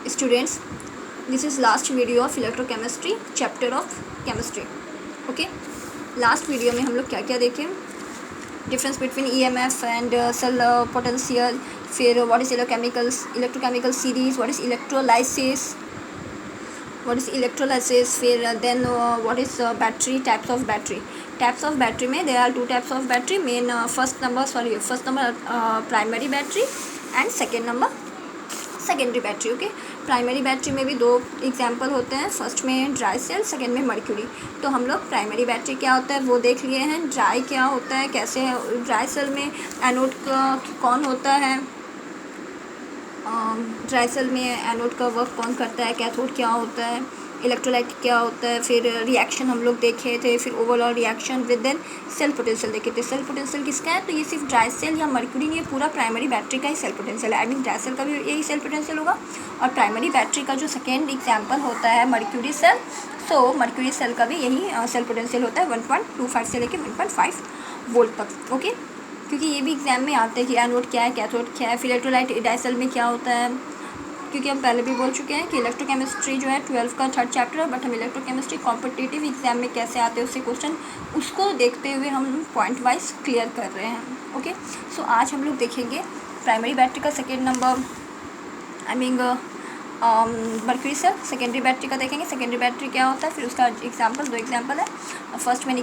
Students, this is last video of electrochemistry chapter of chemistry. Okay, last video में हम लोग क्या क्या देखें, difference between EMF and cell potential, फिर what is electrochemical series, what is electrolysis, फिर then what is battery, types of battery में there are two types of battery, first number primary battery and second number secondary battery. Okay, primary battery में भी दो example होते हैं, first में dry cell, second में mercury. तो हम लोग प्राइमरी बैटरी क्या होता है वो देख लिए हैं, ड्राई क्या होता है, कैसे है ड्राई सेल में एनोड का कौन होता है, ड्राई सेल में एनोड का वर्क कौन करता है, कैथोड क्या होता है, इलेक्ट्रोलाइट क्या होता है, फिर रिएक्शन हम लोग देखे थे, फिर overall reaction with then cell potential देखे थे. सेल पोटेंशियल किसका है, तो ये सिर्फ ड्राई सेल या मर्क्यूरी नहीं, ये पूरा प्राइमरी बैटरी का ही सेल पोटेंशियल है. आई मीन ड्राई सेल का भी यही सेल पोटेंशियल होगा, और प्राइमरी बैटरी का जो सेकेंड एग्जाम्पल होता है मर्क्यूरी सेल, सो मर्क्यूरी सेल का भी यही सेल पोटेंशियल होता है 1.25 से लेकर 1.5 वोल्ट तक. ओके, क्योंकि ये भी एग्जाम में आते हैं कि एनोड क्या है, कैथोड क्या है, फिर इलेक्ट्रोलाइट ड्राई सेल में क्या होता है, क्योंकि हम पहले भी बोल चुके हैं कि इलेक्ट्रोकेमिस्ट्री जो है 12 का थर्ड चैप्टर है, बट हम इलेक्ट्रोकेमिस्ट्री कॉम्पिटिटिव एग्जाम में कैसे आते हैं उससे क्वेश्चन, उसको देखते हुए हम पॉइंट वाइज क्लियर कर रहे हैं. ओके, सो आज हम लोग देखेंगे प्राइमरी बैटरी का second number, I mean mercury cell. Secondary battery का देखेंगे, सेकेंडरी बैटरी क्या होता है, फिर उसका एग्जाम्पल, दो एग्जाम्पल है. फर्स्ट में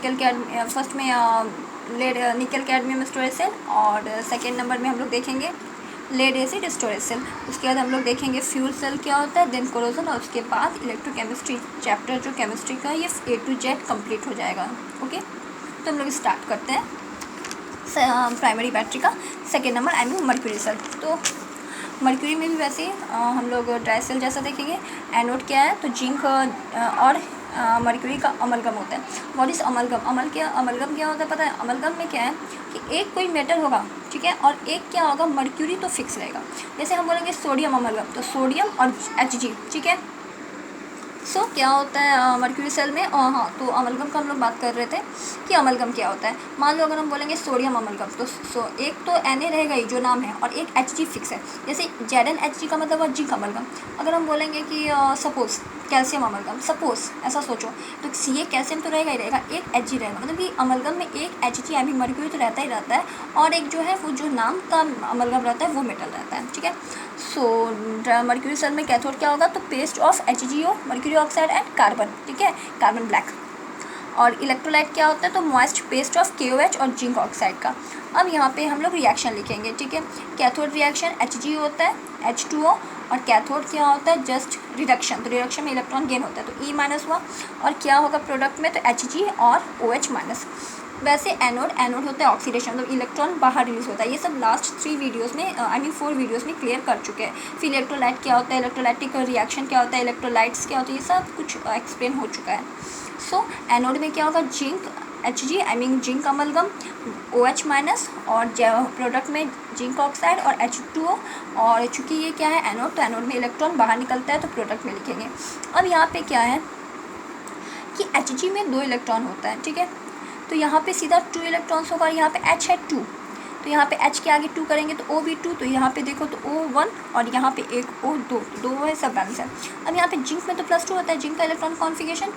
lead nickel cadmium storage cell, और सेकेंड नंबर में हम लोग देखेंगे लेड एसिड स्टोरेज सेल. उसके बाद हम लोग देखेंगे फ्यूल सेल क्या होता है, देन कोरोजन, और उसके बाद इलेक्ट्रोकेमिस्ट्री चैप्टर जो केमिस्ट्री का ये A to Z कंप्लीट हो जाएगा. ओके, तो हम लोग स्टार्ट करते हैं प्राइमरी बैटरी का second number, I mean mercury cell. तो मर्क्यूरी में भी वैसे हम लोग ड्राई सेल जैसा देखेंगे. एनोड क्या है, तो जिंक और मर्क्यूरी का अमलगम होता है. व्हाट इज़ अमलगम, अमलगम क्या होता है पता है, अमलगम में क्या है कि एक कोई मेटल होगा, ठीक है, और एक क्या होगा मर्क्यूरी तो फिक्स रहेगा. जैसे हम बोलेंगे सोडियम अमलगम, तो सोडियम और Hg, ठीक है. सो क्या होता है मर्क्यूरी सेल में, हाँ, तो अमलगम का हम लोग बात कर रहे थे कि अमलगम क्या होता है. मान लो अगर हम बोलेंगे सोडियम अमलगम, तो एक तो Na रहेगा ही जो नाम है, और एक Hg फिक्स है. जैसे ZnHg का मतलब जिंक अमलगम. अगर हम बोलेंगे कि सपोज कैल्शियम अमलगम, सपोज ऐसा सोचो, तो Ca कैल्शियम तो रहेगा ही रहेगा, एक Hg रहेगा, मतलब कि अमलगम में एक Hg आई मीन मर्क्यूरी तो रहता ही रहता है, और एक जो है वो जो नाम का अमलगम रहता है वो मेटल रहता है, ठीक है. सो मर्क्यूरी सेल में कैथोड क्या होगा, तो paste of HgO, mercury oxide and carbon, ठीक है, कार्बन ब्लैक. और इलेक्ट्रोलाइट क्या होता है, तो मॉइस्ट पेस्ट ऑफ KOH और जिंक ऑक्साइड का. अब यहाँ पे हम लोग रिएक्शन लिखेंगे, ठीक है. कैथोड रिएक्शन Hg होता है, H2O, और कैथोड क्या होता है, जस्ट रिडक्शन, तो रिडक्शन में इलेक्ट्रॉन गेन होता है, तो E माइनस हुआ. और क्या होगा प्रोडक्ट में, तो Hg और OH माइनस. वैसे एनोड होता है ऑक्सीडेशन, मतलब इलेक्ट्रॉन बाहर रिलीज होता है. ये सब लास्ट 3 वीडियोस में, आई मीन 4 वीडियोस में क्लियर कर चुके हैं. फिर इलेक्ट्रोलाइट क्या होता है, इलेक्ट्रोलाइटिक रिएक्शन क्या होता है, इलेक्ट्रोलाइट्स क्या होता है, ये सब कुछ एक्सप्लेन हो चुका है. सो एनोड में क्या होगा, zinc Hg, I mean zinc amalgam, OH minus, और प्रोडक्ट में जिंक ऑक्साइड और H2O. और चूँकि ये क्या है एनोड, तो एनोड में इलेक्ट्रॉन बाहर निकलता है, तो प्रोडक्ट में लिखेंगे. अब यहाँ पे क्या है कि Hg में 2 इलेक्ट्रॉन होता है, ठीक है, तो यहाँ पे सीधा 2 इलेक्ट्रॉन्स होगा, और यहाँ पे H है 2, तो यहाँ पे H के आगे 2 करेंगे तो O भी 2, तो यहाँ पे देखो तो O1, और यहाँ पे एक O2, 2 है, सब बैलेंस है. अब यहाँ पे जिंक में तो +2 होता है, जिंक का इलेक्ट्रॉन कॉन्फिगरेशन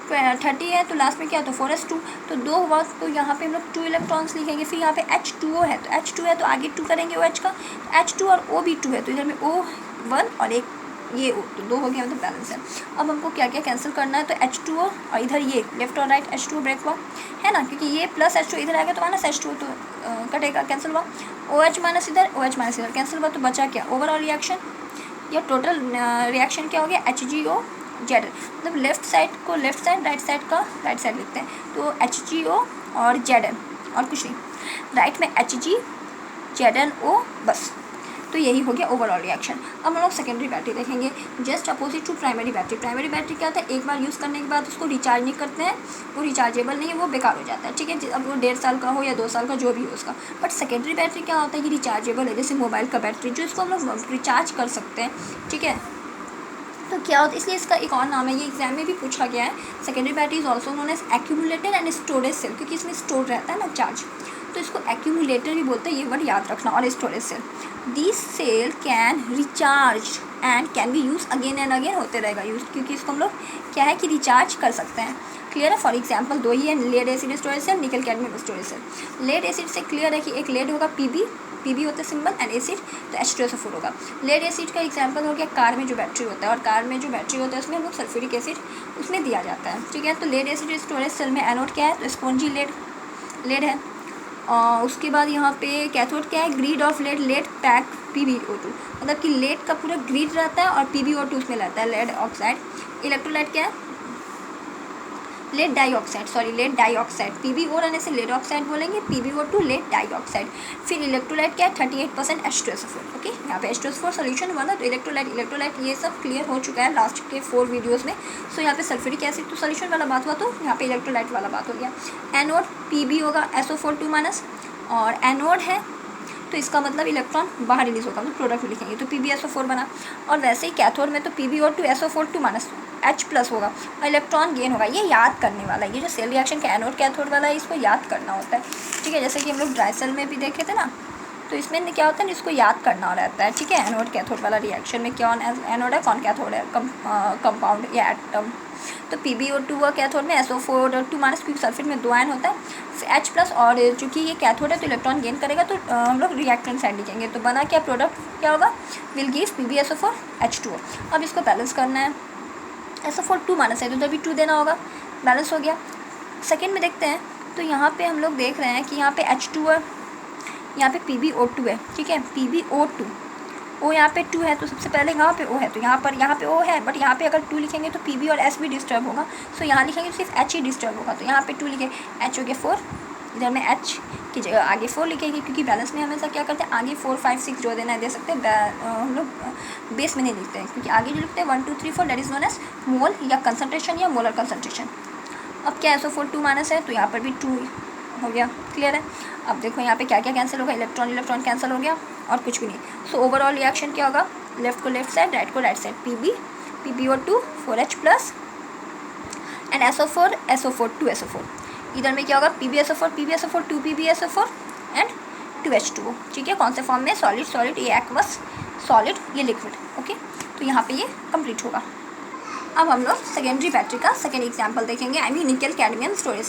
30 है, तो लास्ट में क्या होता है 4s2, तो 2 हुआ, तो यहाँ पे हम लोग 2 इलेक्ट्रॉन्स लिखेंगे. फिर यहाँ पे H2O है, तो H2 है तो आगे 2 करेंगे OH का, तो H2 और O भी 2 है, तो इधर में O1 और एक ये O, तो 2 हो गया, मतलब बैलेंस है. अब हमको क्या क्या कैंसिल करना है, तो H2O और इधर ये लेफ्ट और राइट H2O ब्रेक हुआ है ना, क्योंकि ये प्लस H2 इधर आएगा तो माइनस H2 तो कटेगा, कैंसिल हुआ. OH माइनस इधर, OH माइनस इधर कैंसिल हुआ, तो बचा क्या, ओवरऑल रिएक्शन या टोटल रिएक्शन क्या हो गया, HgO Zn, मतलब लेफ्ट साइड को लेफ्ट साइड, राइट साइड का राइट साइड लिखते हैं, तो HgO और Zn, और कुछ नहीं. राइट में Hg ZnO बस, तो यही हो गया ओवरऑल रिएक्शन. अब हम लोग सेकेंडरी बैटरी देखेंगे, just opposite to primary battery. Primary battery क्या होता है, एक बार यूज़ करने के बाद उसको रिचार्ज नहीं करते हैं, वो रिचार्जेबल नहीं है, वो बेकार हो जाता है, ठीक है, अब वो 1.5 साल का हो या 2 साल का जो भी हो उसका. बट सेकेंडरी बैटरी क्या होता है, कि रिचार्जेबल है, जैसे मोबाइल का बैटरी, जो इसको हम लोग रिचार्ज कर सकते हैं, ठीक है. तो क्या होता है, इसलिए इसका एक और नाम है, ये एग्जाम में भी पूछा गया है. Secondary battery is also known as accumulator and storage cell, क्योंकि इसमें स्टोर रहता है ना चार्ज, तो इसको एक्यूमुलेटर भी बोलते हैं, ये वर्ड याद रखना. और storage cell, this cell can recharge and can be use again and again, होते रहेगा यूज, क्योंकि इसको हम लोग क्या है कि रिचार्ज कर सकते हैं। क्लियर है। फॉर एग्जाम्पल दो ही है, lead acid storage cell, nickel cadmium storage cell. Lead acid से क्लियर है कि एक लेड होगा पीबी होता है सिंबल, एंड एसिड तो H2SO4 होगा। लेड एसिड का एग्जांपल हो गया कार में जो बैटरी होता है, और कार में जो बैटरी होता है उसमें हम लोग सल्फ्यूरिक एसिड उसमें दिया जाता है। ठीक है, तो लेड एसिड स्टोरेज सेल में एनोड क्या है, तो स्पॉन्जी लेड है। उसके बाद यहाँ पे कैथोड क्या है, grid of lead pack PbO2, मतलब कि लेड का पूरा ग्रिड रहता है और PbO2 उसमें रहता है, लेड ऑक्साइड। इलेक्ट्रोलाइट क्या है, लेड डाइऑक्साइड, PbO रहने से लेड ऑक्साइड बोलेंगे, PbO2 लेड डाइऑक्साइड। फिर इलेक्ट्रोलाइट क्या है, 38% H2SO4। ओके, यहाँ पे H2SO4 सोल्यूशन हुआ ना, तो इलेक्ट्रोलाइट ये सब क्लियर हो चुका है लास्ट के 4 वीडियोस में। सो यहाँ पे सल्फ्यूरिक एसिड तो सोल्यूशन वाला बात हुआ, तो यहाँ पे इलेक्ट्रोलाइट वाला बात हो गया। एनोड Pb होगा SO4 2-, और एनोड है तो इसका मतलब इलेक्ट्रॉन बाहर रिलीज होगा, मतलब प्रोडक्ट में लिखेंगे तो PbSO4 बना। और वैसे ही कैथोड में तो PbO2 SO4 2-, H+ होगा और इलेक्ट्रॉन गेन होगा। ये याद करने वाला है, ये जो सेल रिएक्शन का एनोड कैथोड वाला है इसको याद करना होता है। ठीक है, जैसे कि हम लोग ड्राई सेल में भी देखे थे ना, तो इसमें क्या होता है, इसको याद करना रहता है। ठीक है, एनोड कैथोड वाला रिएक्शन में कौन एनोड है कौन कैथोड है, कंपाउंड या एटम। तो PbO2 कैथोड में SO4 2-, क्योंकि सल्फेट में 2 आयन होता है, H+, और चूँकि ये कैथोड है तो इलेक्ट्रॉन गेन करेगा, तो हम लोग रिएक्टेंट साइड लिखेंगे। तो बना क्या, प्रोडक्ट क्या होगा, विल गिव PbSO4 H2O। अब इसको बैलेंस करना है, SO4 2- है तो उधर भी 2 देना होगा, बैलेंस हो गया। सेकेंड में देखते हैं, तो यहाँ पे हम लोग देख रहे हैं कि यहाँ पे H2 है, यहाँ पे PbO2 है। ठीक है, PbO2 O यहाँ पे 2 है, तो सबसे पहले यहाँ पे O है, तो यहाँ पे O है, बट यहाँ पे अगर 2 लिखेंगे तो Pb और S भी डिस्टर्ब होगा। सो यहाँ लिखेंगे तो सिर्फ H ही डिस्टर्ब होगा, तो यहाँ पे 2 लिखे, H हो गया 4, इधर में H की जगह आगे 4 लिखेंगे, क्योंकि बैलेंस में हमेशा क्या करते हैं, आगे 4 5 6 जो देना है दे सकते हैं, हम लोग बेस में नहीं लिखते हैं, क्योंकि आगे जो लिखते हैं 1 2 3 4 दैट इज नोन एज मोल या कंसनट्रेशन या मोलर कंसनट्रेशन। अब क्या SO4 2- है, तो यहाँ पर भी 2 हो गया। क्लियर है। अब देखो यहाँ पे क्या क्या कैंसिल होगा, इलेक्ट्रॉन कैंसिल हो गया और कुछ भी नहीं। सो ओवरऑल रिएक्शन क्या होगा, लेफ्ट को लेफ्ट साइड, राइट को right side, PbO2 4H+ and SO4 2SO4। इधर में क्या होगा, PbSO4 2 PbSO4 एंड 2H2O। ठीक है, कौन से फॉर्म में, सॉलिड, ये एक्वस सॉलिड, ये लिक्विड। ओके, तो यहाँ पे ये कंप्लीट होगा। अब हम लोग सेकेंडरी बैटरी का सेकेंड एग्जांपल देखेंगे, I mean nickel cadmium storage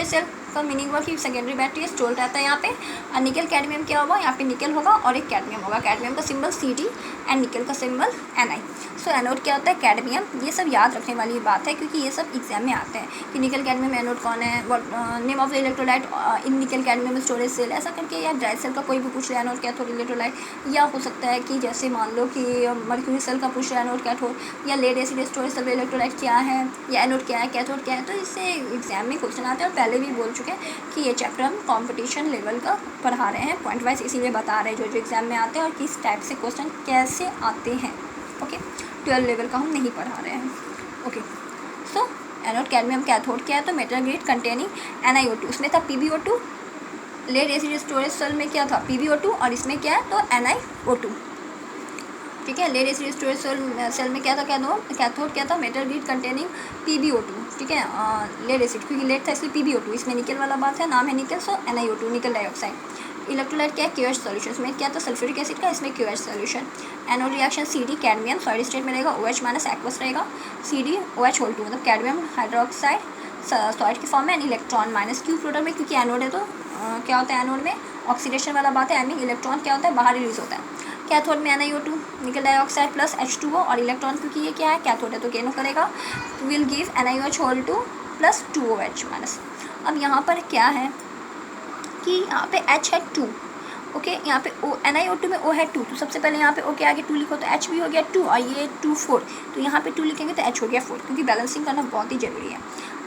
cell का मीनिंग हुआ कि सेकेंडरी बैटरी स्टोर रहता है यहाँ पे, और निकल कैडमियम क्या होगा, यहाँ पे निकल होगा और एक कैडमियम होगा, कैडमियम का सिंबल Cd एंड निकल का सिंबल Ni। सो एनोड क्या होता है, कैडमियम। ये सब याद रखने वाली बात है, क्योंकि ये सब एग्जाम में आते हैं कि निकल कैडमियम एनोड कौन है, what name of the electrolyte इन निकल कैडमियम स्टोरेज सेल, ऐसा करके, या ड्राई सेल का कोई भी पूछ रहा है एनोड कैथोड इलेक्ट्रोलाइट, या हो सकता है कि जैसे मान लो कि मर्क्यूरी सेल का पूछ रहा है एनोड कैथोड, या lead acid storage cell electrolyte क्या है, या एनोड क्या है, कैथोड क्या है। तो इससे एग्जाम में क्वेश्चन आते हैं, और पहले भी बोल चुके हैं कि ये चैप्टर हम कंपटीशन लेवल का पढ़ा रहे हैं, पॉइंट वाइज इसीलिए बता रहे हैं जो एग्जाम में आते हैं और किस टाइप से क्वेश्चन कैसे आते हैं। ओके, 12 लेवल का हम नहीं पढ़ा रहे हैं। ओके, सो एनोड कैडमियम कैथोड क्या है, तो मेटल ग्रिड कंटेनिंग NiO2, उसमें था PbO2, lead acid storage cell में क्या था PbO2, और इसमें क्या है तो NiO2। ठीक है, लेड एसिड स्टोरेज सेल में क्या था, कैथोड क्या था, मेटल ग्रिड कंटेनिंग PbO2। ठीक है, लेड एसिड, क्योंकि लेड था इसलिए PbO2, इसमें निकल वाला बात है, नाम है निकल, सो NiO2 निकल डाइऑक्साइड। इलेक्ट्रोलाइट क्या है, QH सॉल्यूशन, इसमें क्या था सल्फ्यूरिक एसिड का, इसमें QH solution. Anode reaction Cd cadmium solid state में रहेगा, OH- एक्वस रहेगा, CdOH होल 2, मतलब कैडमियम हाइड्रोक्साइड सॉलिड के फॉर्म में, एंड इलेक्ट्रॉन -Q प्रोडक्ट में, क्योंकि एनोड है तो क्या होता है एनोड में ऑक्सीडेशन वाला बात है, आई मीन इलेक्ट्रॉन क्या होता है बाहर रिलीज होता है। कैथोड में NiO2 निकल डाइऑक्साइड प्लस H2O, और इलेक्ट्रॉन क्योंकि ये क्या है कैथोड है तो गेन करेगा, will give NiOH whole 2 plus 2OH-। अब यहाँ पर क्या है कि यहाँ पे H है 2, ओके, यहाँ पे NiO2 में O है 2, तो सबसे पहले यहाँ पे O के आगे 2 लिखो तो H भी हो गया 2, और ये 2 4, तो यहाँ पे 2 लिखेंगे तो H हो गया 4, क्योंकि बैलेंसिंग करना बहुत ही ज़रूरी है।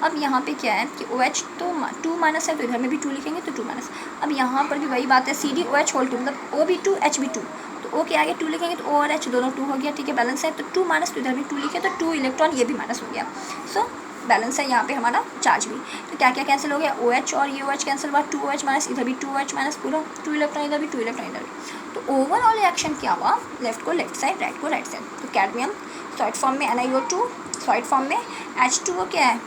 अब यहाँ पे क्या है कि OH तो 2- है, तो इधर में भी 2 लिखेंगे तो 2-। अब यहाँ पर भी वही बात है, CdOH होल 2, मतलब O भी 2 H भी 2, तो O के आगे 2 लिखेंगे तो O और H दोनों 2 हो गया। ठीक है, बैलेंस है, तो 2- तो इधर भी 2 लिखे तो 2 इलेक्ट्रॉन, ये भी माइनस हो गया। सो बैलेंस है यहाँ पे हमारा चार्ज भी। तो क्या क्या कैंसिल हो गया, OH और ये OH कैंसिल हुआ, 2OH-, इधर भी 2OH-, पूरा 2 इलेक्ट्रॉन इधर भी 2 इलेक्ट्रॉन इधर भी। तो ओवरऑल रिएक्शन क्या हुआ, लेफ्ट को लेफ्ट साइड, राइट को राइट साइड। तो कैडमियम सॉलिड फॉर्म में NiO2, सॉलिड फॉर्म में H2O क्या है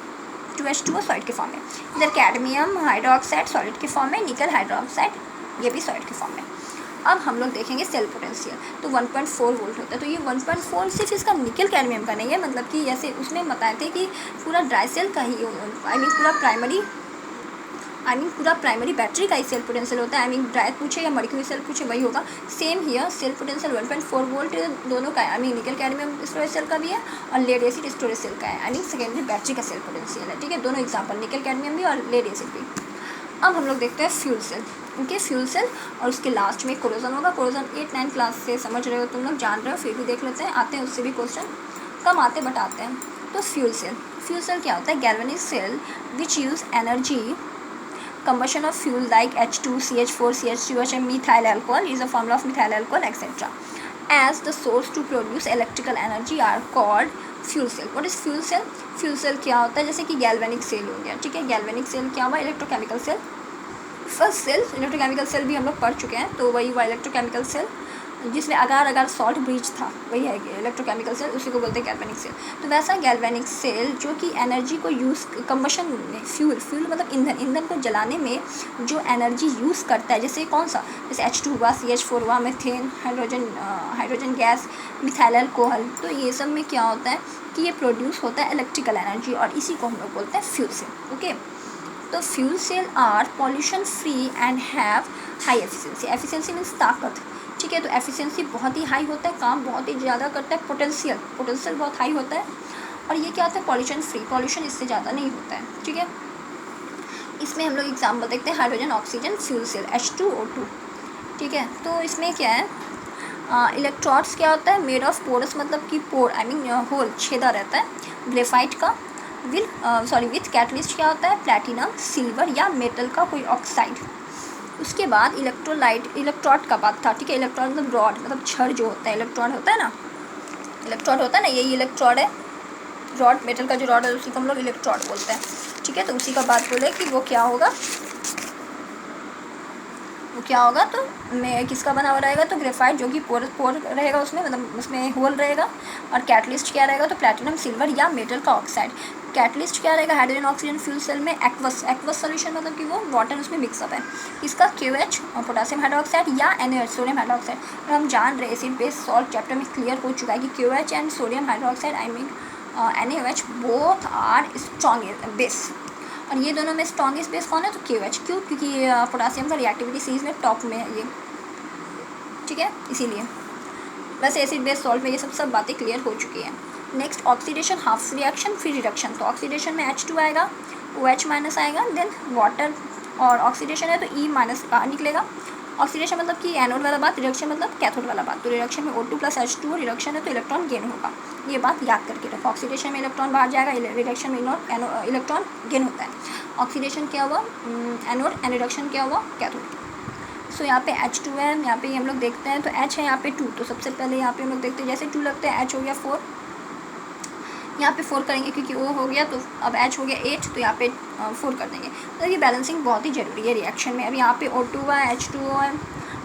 2H2O सॉलिड के फॉर्म में, इधर कैडमियम हाइड्रोक्साइड सॉलिड के फॉर्म में, निकल हाइड्रोक्साइड ये भी सॉलिड के फॉर्म में। अब हम लोग देखेंगे सेल पोटेंशियल, तो 1.4 वोल्ट होता है। तो ये 1.4 सिर्फ इसका निकल कैडमियम का नहीं है, मतलब कि जैसे उसने बताए थे कि पूरा ड्राई सेल का ही पूरा प्राइमरी बैटरी का ही सेल पोटेंशियल होता है। ड्राई पूछे या मर्क्यूरी सेल पूछे वही होगा। Same here cell potential 1.4 volt दोनों का है। निकल कैडमियम स्टोरेज सेल का भी है और लेड एसिड स्टोरेज सेल का है। सेकेंडरी बैटरी का सेल पोटेंशियल है। ठीक है, दोनों एग्जाम्पल, निकल कैडमियम भी और लेड एसिड भी। अब हम लोग देखते हैं fuel cell. Okay, fuel cell और उसके लास्ट में कोरोजन होगा। कोरोजन 8-9 क्लास से समझ रहे हो तुम लोग, जान रहे हो, फिर भी देख लेते हैं, आते हैं उससे भी क्वेश्चन, कम आते बट आते हैं। तो फ्यूल सेल क्या होता है? Galvanic cell which use energy combustion of fuel like H2, CH4, CH2, methyl alcohol is a formula of methyl alcohol, etc. as the source to produce electrical energy are called fuel cell. What is fuel cell? Fuel cell क्या होता है? जैसे कि galvanic cell हो गया, ठीक है, galvanic cell क्या हुआ? Electrochemical cell. First cell electrochemical cell भी हम लोग पढ़ चुके हैं, तो वही हुआ इलेक्ट्रोकेमिकल सेल, जिसमें अगार सॉल्ट ब्रिज था, वही है इलेक्ट्रोकेमिकल सेल, उसी को बोलते हैं गैल्वेनिक सेल। तो वैसा गैल्वेनिक सेल जो कि एनर्जी को यूज़ कंबशन में, फ्यूल मतलब ईंधन को जलाने में जो एनर्जी यूज़ करता है, जैसे कौन सा, जैसे H2 हुआ, CH4 हुआ, methane, hydrogen gas, methyl alcohol, तो ये सब में क्या होता है कि ये प्रोड्यूस होता है इलेक्ट्रिकल एनर्जी, और इसी को हम लोग बोलते हैं फ्यूल सेल। ओके, तो fuel cell are pollution free and have high efficiency. Efficiency means ताकत, ठीक है, तो एफिशिएंसी बहुत ही हाई होता है, काम बहुत ही ज़्यादा करता है, पोटेंशियल बहुत हाई होता है, और ये क्या होता है? पॉल्यूशन फ्री, पॉल्यूशन इससे ज़्यादा नहीं होता है। ठीक है, इसमें हम लोग एग्जाम्पल देखते हैं, hydrogen oxygen fuel cell H2O2। ठीक है, तो इसमें क्या है, इलेक्ट्रोड्स क्या होता है? मेड ऑफ पोरस, मतलब कि पोर होल, छेदा रहता है, ग्रेफाइट का, विथ कैटलिस्ट क्या होता है? प्लैटिनम, सिल्वर या मेटल का कोई ऑक्साइड। उसके बाद इलेक्ट्रोड का बात था, ठीक है, इलेक्ट्रोड मतलब रॉड, मतलब छड़ जो होता है, इलेक्ट्रोड होता है ना, यही इलेक्ट्रोड है, रॉड, मेटल का जो रॉड है उसी को हम लोग इलेक्ट्रोड बोलते हैं। ठीक है, तो उसी का बात बोले कि वो क्या होगा, तो मैं किसका बना हुआ रहेगा? तो ग्रेफाइट, जो कि पोर रहेगा उसमें, मतलब उसमें होल रहेगा, और कैटलिस्ट क्या रहेगा? तो प्लैटिनम, सिल्वर या मेटल का ऑक्साइड। कैटलिस्ट क्या रहेगा? हाइड्रोजन ऑक्सीजन फ्यूल सेल में एक्वस सॉल्यूशन, मतलब कि वो वाटर उसमें मिक्सअप है, इसका QH पोटासियम हाइड्रोक्साइड या NaOH सोडियम हाइड्रोक्साइड। और हम जान रहे एसिड बेस सॉल्ट चैप्टर में क्लियर हो चुका है कि QH and sodium hydroxide NaOH both are strong base, और ये दोनों में स्ट्रॉन्गेस्ट बेस कौन है? तो QH। क्यों? क्योंकि पोटासियम का रिएक्टिविटी सीरीज में टॉप में है ये, ठीक है, इसीलिए। वैसे एसिड बेस सॉल्ट में ये सब बातें क्लियर हो चुकी हैं। नेक्स्ट, ऑक्सीडेशन हाफ रिएक्शन फिर रिडक्शन। तो ऑक्सीडेशन में H2 आएगा, OH माइनस आएगा, देन वाटर, और ऑक्सीडेशन है तो E माइनस बाहर निकलेगा। ऑक्सीडेशन मतलब कि एनोड वाला बात, रिडक्शन मतलब कैथोड वाला बात। तो रिडक्शन में O2 + H2, रिडक्शन है तो इलेक्ट्रॉन गेन होगा, ये बात याद करके रखो। ऑक्सीडेशन में इलेक्ट्रॉन बाहर जाएगा, रिडक्शन में इलेक्ट्रॉन गेन होता है। ऑक्सीडेशन क्या हुआ? एनोड, एंड रिडक्शन क्या हुआ? कैथोड। सो यहाँ पे H2 है, यहाँ पे हम लोग देखते हैं, तो H है यहाँ पे 2, तो सबसे पहले यहाँ पे हम लोग देखते हैं, जैसे 2 लगते हैं, H हो गया 4, यहाँ पे 4 करेंगे क्योंकि O हो गया, तो अब H हो गया 8, तो यहाँ पे 4 कर देंगे। तो ये बैलेंसिंग बहुत ही ज़रूरी है रिएक्शन में। अब यहाँ पे O2 है, H2O है,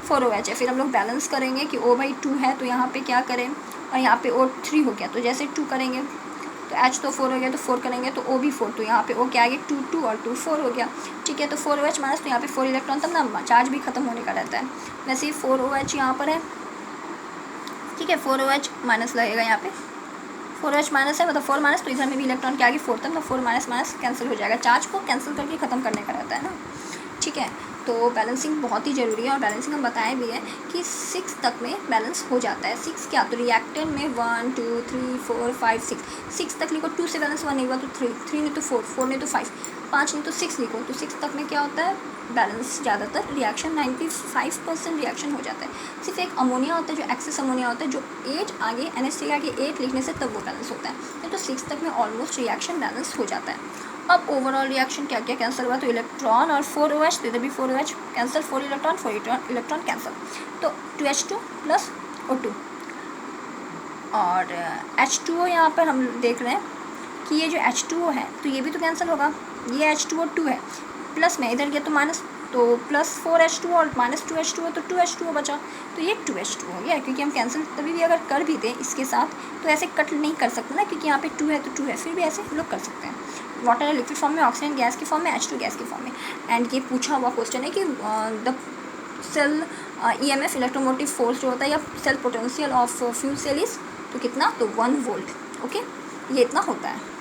4OH है, फिर हम लोग बैलेंस करेंगे कि O/2 है, तो यहाँ पे क्या करें, और यहाँ पे O3 हो गया, तो जैसे 2 करेंगे तो H तो 4 हो गया, तो 4 करेंगे तो O भी 4, तो यहाँ पे O क्या आ गया? 2 और 2 4 हो गया, ठीक है। तो 4OH माइनस, तो यहाँ पे 4 इलेक्ट्रॉन, तब ना चार्ज भी खत्म होने का रहता है। वैसे ही 4OH यहाँ पर है, ठीक है, 4OH माइनस लगेगा यहाँ पे, 4OH माइनस है, मतलब 4 माइनस, तो इधर में भी इलेक्ट्रॉन क्या आ गया? 4, तब ना 4 माइनस माइनस कैंसिल हो जाएगा, चार्ज को कैंसिल करके ख़त्म करने का रहता है ना, ठीक है। तो बैलेंसिंग बहुत ही ज़रूरी है, और बैलेंसिंग हम बताए भी है कि 6 तक में बैलेंस हो जाता है। 6 क्या? तो रिएक्टेंट में 1 2 3 4 5 6 तक लिखो। 2 से बैलेंस 1 नहीं हुआ तो 3 नहीं तो 4 नहीं तो 5 नहीं तो 6 लिखो। तो 6 तक में क्या होता है? बैलेंस। ज़्यादातर रिएक्शन 95% रिएक्शन हो जाता है। सिर्फ एक अमोनिया होता है जो एक्सेस अमोनिया होता है, जो 8 आगे NH3 आगे 8 लिखने से तब वो बैलेंस होता है। तो 6 तक में ऑलमोस्ट रिएक्शन बैलेंस हो जाता है। अब ओवरऑल रिएक्शन क्या क्या कैंसिल हुआ? तो इलेक्ट्रॉन और 4OH, तो इधर भी 4OH कैंसिल, 4 इलेक्ट्रॉन कैंसिल, तो 2H2 + O2 और H2O। यहाँ पर हम देख रहे हैं कि ये जो H2O है तो ये भी तो कैंसिल होगा, ये H2O2 है, प्लस में इधर गया तो माइनस, तो +4H2O और -2H2O, तो 2H2O बचा, तो ये 2H2O हो गया। क्योंकि हम कैंसिल तभी भी अगर कर भी दें इसके साथ तो ऐसे कट नहीं कर सकते ना, क्योंकि यहाँ पे 2 है तो 2 है, फिर भी ऐसे लोग कर सकते हैं। वाटर लिक्विड फॉर्म में, ऑक्सीजन गैस की फॉर्म में, H2 गैस की फॉर्म में। एंड ये पूछा हुआ क्वेश्चन है कि the cell EMF electromotive force जो होता है या cell potential of fuel cell is तो कितना, तो 1 वोल्ट। ओके, ये इतना होता है।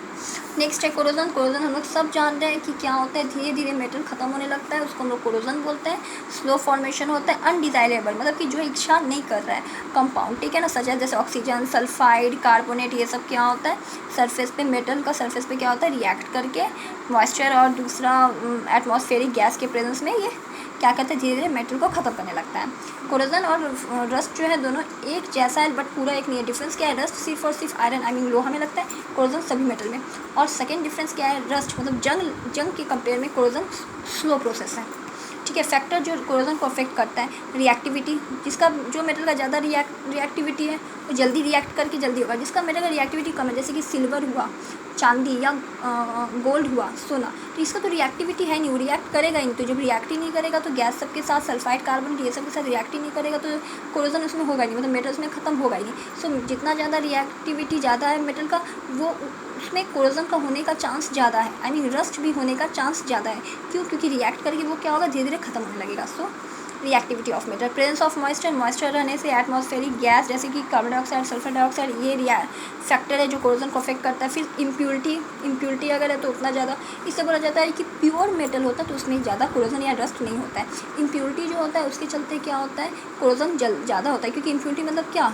नेक्स्ट है कोरोजन। कोरोजन हम लोग सब जानते हैं कि क्या होता है, धीरे धीरे मेटल खत्म होने लगता है, उसको हम लोग कोरोजन बोलते हैं। स्लो फॉर्मेशन होता है, अनडिजायरेबल मतलब कि जो इच्छा नहीं कर रहा है कंपाउंड, ठीक है ना, सच है जैसे ऑक्सीजन, सल्फाइड, कार्बोनेट, ये सब क्या होता है सरफेस पे, मेटल का सरफेस पे क्या होता है रिएक्ट करके मॉइस्चर और दूसरा एटमॉस्फेरिक गैस के प्रेजेंस में ये क्या करते हैं धीरे धीरे मेटल को ख़त्म करने लगता है। कोरोजन और रस्ट जो है दोनों एक जैसा है बट पूरा एक नहीं है। डिफरेंस क्या है, रस्ट सिर्फ और सिर्फ आयरन आई मीन लोहा में लगता है, कोरोजन सभी मेटल में। और सेकेंड डिफरेंस क्या है, रस्ट मतलब जंग के कंपेयर में कोरोजन स्लो प्रोसेस है, ठीक है। फैक्टर जो कोरोजन को अफेक्ट करता है, रिएक्टिविटी, जिसका जो मेटल का ज़्यादा रिएक्टिविटी है वो जल्दी रिएक्ट करके जल्दी होगा, जिसका मेटल का रिएक्टिविटी कम है जैसे कि सिल्वर हुआ, चांदी या गोल्ड हुआ, सोना, तो इसका तो रिएक्टिविटी है नहीं, वो रिएक्ट करेगा ही नहीं। तो जब रिएक्ट ही नहीं करेगा तो गैस सबके साथ, सल्फाइड, कार्बन ये सब के साथ रिएक्ट ही नहीं करेगा तो कोरोजन उसमें होगा नहीं, मतलब मेटल उसमें ख़त्म होगा ही नहीं। सो जितना ज़्यादा रिएक्टिविटी ज़्यादा है मेटल का, वो उसमें कोरोजन का होने का चांस ज़्यादा है, आई मीन रस्ट भी होने का चांस ज़्यादा है। क्यों, क्योंकि रिएक्ट करके वो क्या होगा धीरे धीरे खत्म होने लगेगा। So reactivity of metal. Presence of moisture, moisture रहने से एटमॉस्फेरिक गैस जैसे कि कार्बन डाइऑक्साइड, सल्फर डाइऑक्साइड, ये फैक्टर है जो कोरोजन को अफेक्ट करता है। फिर इम्प्योरिटी अगर है तो उतना ज़्यादा, इससे बोला जाता है कि प्योर मेटल होता है तो उसमें ज़्यादा कोरोजन या रस्ट नहीं होता है। इम्प्योरिटी जो होता है उसके चलते क्या होता है कोरोजन ज़्यादा होता है, क्योंकि इम्प्योरिटी मतलब क्या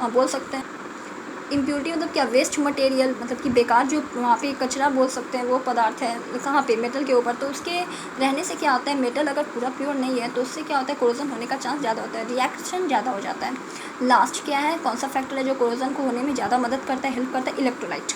बोल सकते हैं, इम्प्योरिटी मतलब क्या, वेस्ट मटेरियल, मतलब कि बेकार जो वहाँ पे कचरा बोल सकते हैं वो पदार्थ है कहाँ पे, मेटल के ऊपर, तो उसके रहने से क्या होता है मेटल अगर पूरा प्योर नहीं है तो उससे क्या होता है कोरोजन होने का चांस ज़्यादा होता है, रिएक्शन ज़्यादा हो जाता है। लास्ट क्या है, कौन सा फैक्टर है जो कोरोजन को होने में ज़्यादा मदद करता है, हेल्प करता है, इलेक्ट्रोलाइट।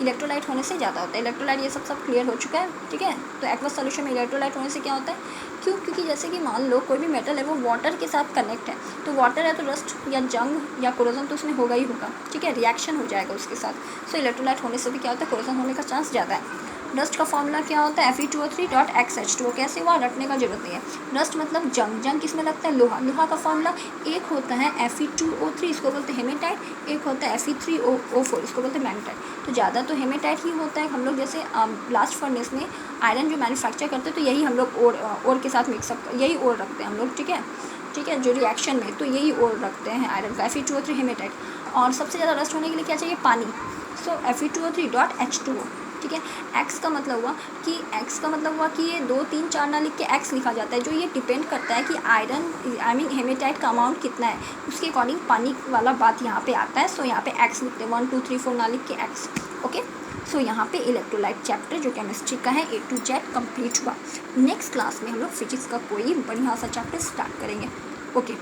इलेक्ट्रोलाइट होने से ज़्यादा होता है, इलेक्ट्रोलाइट ये सब क्लियर हो चुका है, ठीक है। तो एक्वस सॉल्यूशन में इलेक्ट्रोलाइट होने से क्या होता है, क्यों, क्योंकि जैसे कि मान लो कोई भी मेटल है वो वाटर के साथ कनेक्ट है, तो वाटर है तो रस्ट या जंग या कोरोजन तो उसमें होगा ही होगा, ठीक है, रिएक्शन हो जाएगा उसके साथ। सो इलेक्ट्रोलाइट होने से भी क्या होता है कोरोजन होने का चांस ज़्यादा है। रस्ट का फॉर्मूला क्या होता है, Fe2O3.XH2O, कैसे हुआ, रटने का जरूरत नहीं है। रस्ट मतलब जंग किस में लगता है, लोहा। लोहा का फॉर्मूला एक होता है Fe2O3, इसको बोलते हैं हेमेटाइट, एक होता है Fe3O4, इसको बोलते हैं मैग्नेटाइट। तो ज़्यादा तो हेमेटाइट ही होता है। हम लोग जैसे ब्लास्ट फर्नेस में आयरन जो मैन्युफैक्चर करते हैं तो यही हम लोग ओर के साथ मिक्सअप, यही ओर रखते हैं हम लोग, ठीक है, जो रिएक्शन में तो यही ओर रखते हैं आयरन का, Fe2O3 हेमेटाइट। और सबसे ज़्यादा रस्ट होने के लिए क्या चाहिए, पानी। सो Fe2O3.H2O, ठीक है। एक्स का मतलब हुआ कि ये 2 3 4 ना लिख के एक्स लिखा जाता है, जो ये डिपेंड करता है कि आयरन आई मीन हेमेटाइट का अमाउंट कितना है, उसके अकॉर्डिंग पानी वाला बात यहाँ पे आता है। सो यहाँ पे एक्स लिखते हैं, 1 2 3 4 ना लिख के एक्स, ओके। सो यहाँ पे इलेक्ट्रोलाइट चैप्टर जो केमिस्ट्री का है A to Z कंप्लीट हुआ। नेक्स्ट क्लास में हम लोग फिजिक्स का कोई बढ़िया सा चैप्टर स्टार्ट करेंगे, ओके।